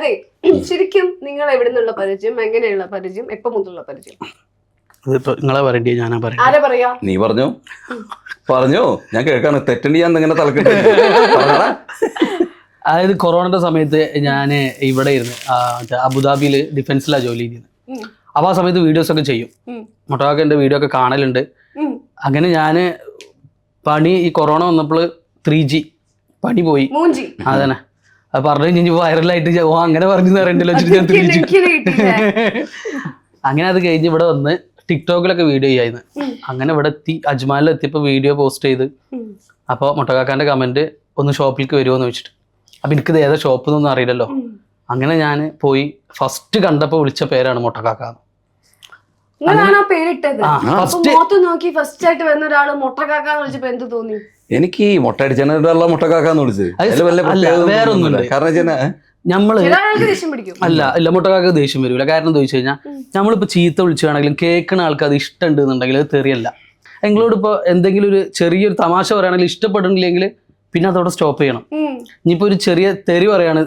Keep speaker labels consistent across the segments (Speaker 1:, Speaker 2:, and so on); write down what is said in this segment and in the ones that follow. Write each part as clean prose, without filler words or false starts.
Speaker 1: അതെ ശരിക്കും നിങ്ങൾ എവിടെ നിന്നുള്ള പരിചയം, എങ്ങനെയുള്ള പരിചയം, എപ്പോ മുതലുള്ള പരിചയം?
Speaker 2: നിങ്ങളെ പറയണ്ടേ ഞാനാ പറയാ?
Speaker 1: ആരാ പറയാ?
Speaker 3: നീ പറഞ്ഞോ ഞാൻ കേൾക്കാണ്. തെറ്റണ്ടി ഞാൻ ഇങ്ങനെ തലക്കെട്ട്.
Speaker 2: അതായത് കൊറോണയുടെ സമയത്ത് ഞാൻ ഇവിടെ ഇരുന്ന് അബുദാബിയിൽ ഡിഫൻസിലാണ് ജോലി ചെയ്യുന്നത്. അപ്പൊ ആ സമയത്ത് വീഡിയോസ് ഒക്കെ ചെയ്യും. മുട്ടകാക്കൻ്റെ വീഡിയോ ഒക്കെ കാണലുണ്ട്. അങ്ങനെ ഞാന് പണി ഈ കൊറോണ വന്നപ്പോൾ 3G പണി പോയി. അതന്നെ അത് പറഞ്ഞു കഴിഞ്ഞ് വൈറലായിട്ട് അങ്ങനെ പറഞ്ഞു തരണ്ടല്ലോ ഞാൻ 3G. അങ്ങനെ അത് കഴിഞ്ഞ് ഇവിടെ വന്ന് ടിക്ടോക്കിലൊക്കെ വീഡിയോ ചെയ്യായിരുന്നു. അങ്ങനെ ഇവിടെ എത്തി അജ്മാലിൽ എത്തിയപ്പോൾ വീഡിയോ പോസ്റ്റ് ചെയ്ത് അപ്പോൾ മുട്ടകാക്കാൻ്റെ കമന്റ് ഒന്ന് ഷോപ്പിലേക്ക് വരുമോ എന്ന് ചോദിച്ചിട്ട്. അപ്പൊ എനിക്കിത് ഏതാ ഷോപ്പ് എന്നൊന്നും അറിയില്ലല്ലോ. അങ്ങനെ ഞാൻ പോയി ഫസ്റ്റ് കണ്ടപ്പോൾ വിളിച്ച പേരാണ് മുട്ടകാക്ക.
Speaker 3: എനിക്ക് ഈ മുട്ട അടിച്ചാലുള്ള മുട്ടക്കാക്കാന്ന് വിളിച്ചത്
Speaker 2: വേറൊന്നുമില്ല. കാരണം നമ്മള് ഇല്ല മുട്ടക്കാക്ക ദേഷ്യം വരില്ല. കാരണം എന്താ വെച്ച് കഴിഞ്ഞാൽ നമ്മളിപ്പോ ചീത്ത വിളിച്ചാണെങ്കിലും കേൾക്കുന്ന ആൾക്ക് അത് ഇഷ്ടമുണ്ട് എന്നുണ്ടെങ്കിൽ അത് തെറിയല്ല. നിങ്ങളോട് ഇപ്പൊ എന്തെങ്കിലും ഒരു ചെറിയൊരു തമാശ പറയുകയാണെങ്കിൽ ഇഷ്ടപ്പെടുന്നില്ലെങ്കിൽ പിന്നെ അതോടെ സ്റ്റോപ്പ് ചെയ്യണം. ഇനിയിപ്പോ ഒരു ചെറിയ തെറി പറയാണ്,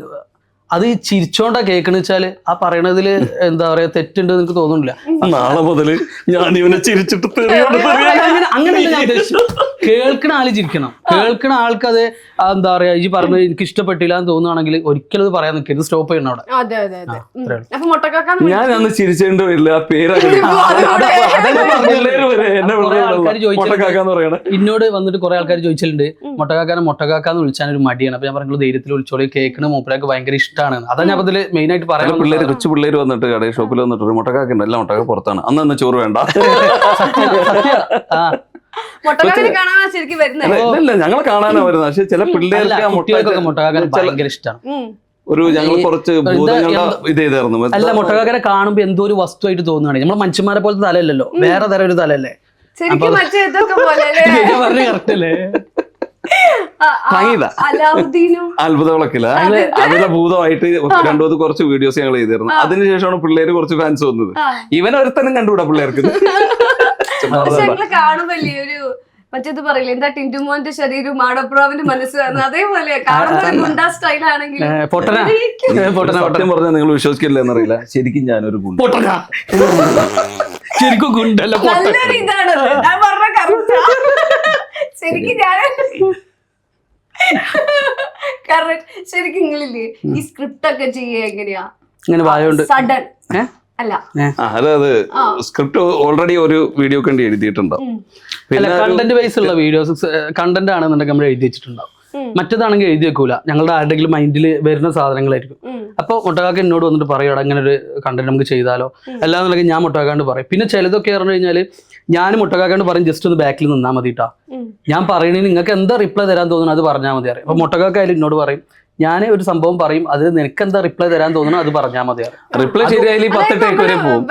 Speaker 2: അത് ചിരിച്ചോണ്ടാ കേൾക്കണെന്ന് വെച്ചാല് ആ പറയണതില് എന്താ പറയാ തെറ്റുണ്ട് എനിക്ക് തോന്നുന്നില്ല.
Speaker 3: നാളെ മുതല് ഞാൻ ഇവനെ ചിരിച്ചിട്ട്
Speaker 2: അങ്ങനെയല്ല ഞാൻ ഉദ്ദേശിച്ചത്. കേൾക്കണ ആള് ചിരിക്കണം. കേൾക്കണ ആൾക്ക് അത് എന്താ പറയാ ഈ പറഞ്ഞത് എനിക്ക് ഇഷ്ടപ്പെട്ടില്ല എന്ന് തോന്നുകയാണെങ്കിൽ ഒരിക്കലും അത് പറയാൻ നിൽക്കരുത്, സ്റ്റോപ്പ് ചെയ്യണം അവിടെ.
Speaker 3: ഞാൻ അന്ന് ചിരിച്ചേണ്ടി വരില്ല. ആ പേര്
Speaker 2: എന്നോട് വന്നിട്ട് കുറെ ആൾക്കാർ ചോദിച്ചിട്ടുണ്ട് മൊട്ടക്കാക്കാന്ന് വിളിച്ചാൽ ഒരു മടിയാണ്. അപ്പൊ ഞാൻ പറഞ്ഞു ധൈര്യത്തിൽ വിളിച്ചോളി, കേൾക്കണ മൂപ്പരാക്ക് ഭയങ്കര ഇഷ്ടമാണ്. അതാ ഞാൻ അതിൽ മെയിൻ ആയിട്ട് പറയാം.
Speaker 3: പിള്ളേര് കൊച്ചു പിള്ളേര് വന്നിട്ട് കടയിൽ ഷോപ്പിൽ വന്നിട്ട് ഒരു മുട്ടക്കാക്കുണ്ട്, എല്ലാം മുട്ടക്ക പുറത്താണ്, അന്ന് ചോറ് വേണ്ട. ഇല്ല ഞങ്ങളെ കാണാനാ വരുന്നത്. പക്ഷെ ചില പിള്ളേർക്ക്
Speaker 2: ഭയങ്കര ഇഷ്ടമാണ്.
Speaker 3: ഒരു ഞങ്ങൾ കുറച്ച് ഇത് ചെയ്തായിരുന്നു.
Speaker 2: അല്ല മുട്ടക്കാക്കനെ കാണുമ്പോ എന്തോ ഒരു വസ്തുവായിട്ട് തോന്നുകയാണ്. നമ്മൾ മനുഷ്യന്മാരെ പോലത്തെ തലയല്ലല്ലോ, വേറെ തരം ഒരു തലല്ലേ. കറക്റ്റല്ലേ?
Speaker 3: അത്ഭുതവിളക്കില്ല അതിലെ ഭൂതമായിട്ട് രണ്ടു കുറച്ച് വീഡിയോസ് ഞങ്ങൾ ചെയ്തിരുന്നു. അതിനുശേഷമാണ് പിള്ളേര് കുറച്ച് ഫാൻസ് വന്നത്. ഇവനൊരുത്തനും കണ്ടുകൂടാ പിള്ളേർക്ക്.
Speaker 1: കാണുമ്പല്ലേ ഒരു മറ്റേത് പറയില്ല, എന്താ ടിന്റുമോന്റെ ശരീരം മാടപ്രാവിന്റെ മനസ്സ്, അതേപോലെ കാണുന്ന സ്റ്റൈൽ ആണെങ്കിൽ
Speaker 3: സത്യം പറഞ്ഞാൽ നിങ്ങൾ വിശ്വസിക്കില്ല എന്നറിയില്ല, ശരിക്കും ഞാനൊരു
Speaker 2: ശരിക്കും ഗുണ്ടല്ല.
Speaker 1: ഇതാണ് ഞാൻ പറഞ്ഞ കറക്റ്റാ. ശരിക്കും ഞാൻ കാരണം ശരിക്കും നിങ്ങളില്ലേ ഈ സ്ക്രിപ്റ്റ് ഒക്കെ ചെയ്യുക എങ്ങനെയാ? സഡൻ അല്ല,
Speaker 3: അതായത് സ്ക്രിപ്റ്റ് ഓൾറെഡി ഒരു വീഡിയോ കണ്ട് എഴുതിയിട്ടുണ്ടാവും.
Speaker 2: കണ്ടന്റ് വൈസ് ഉള്ള വീഡിയോസ് കണ്ടന്റ് ആണെന്നുണ്ടെങ്കിൽ നമ്മൾ എഴുതി വെച്ചിട്ടുണ്ടാവും. മറ്റേതാണെങ്കിൽ എഴുതി വെക്കൂല, ഞങ്ങളുടെ ആരുടെങ്കിലും മൈൻഡിൽ വരുന്ന സാധനങ്ങളായിരിക്കും. അപ്പോൾ മുട്ടകാക്ക എന്നോട് വന്നിട്ട് പറയും അങ്ങനെ ഒരു കണ്ടന്റ് നമുക്ക് ചെയ്താലോ അല്ലാന്നുണ്ടെങ്കിൽ ഞാൻ മുട്ടകാക്കാണ്ട് പറയും. പിന്നെ ചിലതൊക്കെ പറഞ്ഞു കഴിഞ്ഞാൽ ഞാൻ മുട്ടകാക്കാണ്ട് പറയും ജസ്റ്റ് ഒന്ന് ബാക്കിൽ നിന്നാൽ മതിട്ടാ, ഞാൻ പറയണേന് നിങ്ങൾക്ക് എന്താ റിപ്ലൈ തരാൻ തോന്നുന്നു അത് പറഞ്ഞാൽ മതി അറിയാം. അപ്പൊ മുട്ടകാക്ക ആയാലും എന്നോട് പറയും ഞാൻ ഒരു സംഭവം പറയും, അത് നിനക്ക് എന്താ റിപ്ലൈ തരാൻ തോന്നുന്നു അത് പറഞ്ഞാൽ മതി.
Speaker 3: റിപ്ലൈ ശരിയായാലും 10 ടേക്ക് വരെ പോകും.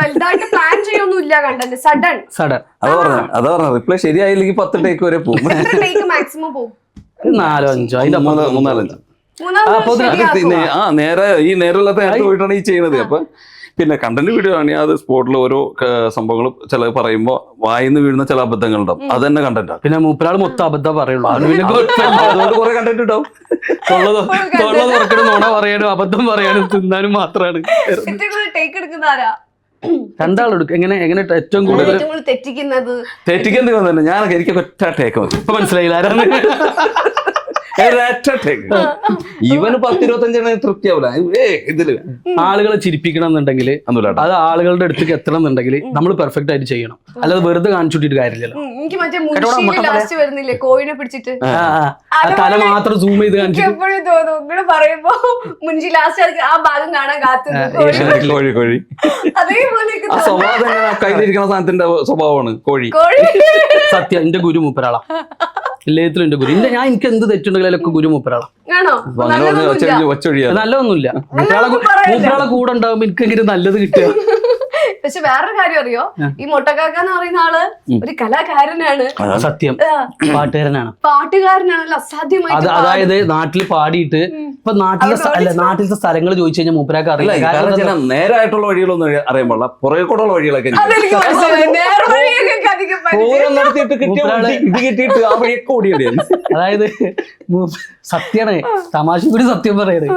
Speaker 2: സഡൻ
Speaker 3: അതാ പറഞ്ഞ റിപ്ലൈ ശരിയായില്ലെങ്കിൽ 10 ടേക്ക് വരെ പോകും.
Speaker 2: 4-5 അതിന്റെ
Speaker 3: 3-4 നേരെ ഈ നേരമുള്ള നേരത്തെ പോയിട്ടാണ് ഈ ചെയ്യുന്നത്. അപ്പൊ പിന്നെ കണ്ടന്റ് വീഡിയോ ആണെങ്കിൽ അത് സ്പോട്ടിൽ ഓരോ സംഭവങ്ങൾ ചില പറയുമ്പോൾ വായിന്ന് വീഴുന്ന ചില അബദ്ധങ്ങളുണ്ടാവും, അത് തന്നെ കണ്ടന്റ്.
Speaker 2: പിന്നെ മൂപ്പരാൾ മൊത്തം അബദ്ധം പറയുള്ളൂ,
Speaker 3: അതുകൊണ്ട് കുറെ കണ്ടന്റ് ഉണ്ടാവും.
Speaker 2: നുണ പറയാനും അബദ്ധം പറയാനും തിന്നാനും മാത്രമാണ്. രണ്ടാളെടുക്കും. എങ്ങനെ ഏറ്റവും കൂടുതൽ
Speaker 3: തെറ്റിക്കുന്നത് തന്നെ ഞാൻ എനിക്ക് ഒറ്റ ടേക്ക് മതി.
Speaker 2: ഇപ്പൊ മനസ്സിലായില്ല ആരാണ്
Speaker 3: ഇവന് 10-25 തൃപ്തിയാവില്ല. ഇതില്
Speaker 2: ആളുകളെ ചിരിപ്പിക്കണം എന്നുണ്ടെങ്കിൽ അത് ആളുകളുടെ അടുത്തേക്ക് എത്തണം എന്നുണ്ടെങ്കിൽ നമ്മൾ പെർഫെക്റ്റ് ആയിട്ട് ചെയ്യണം, അല്ലാതെ വെറുതെ കാണിച്ചുട്ടിട്ട് കാര്യമില്ലല്ലോ.
Speaker 1: കോഴിനെ പിടിച്ചിട്ട്
Speaker 2: തല മാത്രം സൂം ചെയ്ത് കാണിച്ചു
Speaker 1: പറയുമ്പോ മുൻപ് ലാസ്റ്റ് ആ ഭാഗം കാണാൻ
Speaker 3: കോഴി ആ സ്വഭാവം കയ്യിലിരിക്കുന്ന സാധനത്തിന്റെ സ്വഭാവമാണ് കോഴി.
Speaker 2: സത്യം എന്റെ ഗുരു മൂപ്പരാളാ, എല്ലാത്തിലും എന്റെ ഗുരു. ഞാൻ എനിക്ക് എന്ത് തെറ്റുണ്ടെങ്കിലൊക്കെ ഗുരു മൂപ്പരാളാ. നല്ലതൊന്നുമില്ല, മൂപ്പരാളെ കൂടെ ഉണ്ടാവുമ്പോ എനിക്കെങ്കിലും നല്ലത് കിട്ടുക.
Speaker 1: പക്ഷെ വേറൊരു കാര്യം അറിയോ, ഈ മുട്ടക്കാക്ക എന്ന് പറയുന്ന ആള് ഒരു കലാകാരനാണ്.
Speaker 2: സത്യം, പാട്ടുകാരനാണ്.
Speaker 1: അസാധ്യമായി
Speaker 2: അതായത് നാട്ടിൽ പാടിയിട്ട് ഇപ്പൊ നാട്ടിലത്തെ സ്ഥലങ്ങൾ ചോദിച്ചു കഴിഞ്ഞാൽ മൂപ്പരാക്ക് അറിയില്ല.
Speaker 3: നേരായിട്ടുള്ള വഴികളൊന്നും അറിയാൻ പാടില്ല, പുറകെ കൂടെയുള്ള വഴികളൊക്കെ
Speaker 2: അതായത് സത്യാണ്, തമാശ കൂടി സത്യം പറയണേ.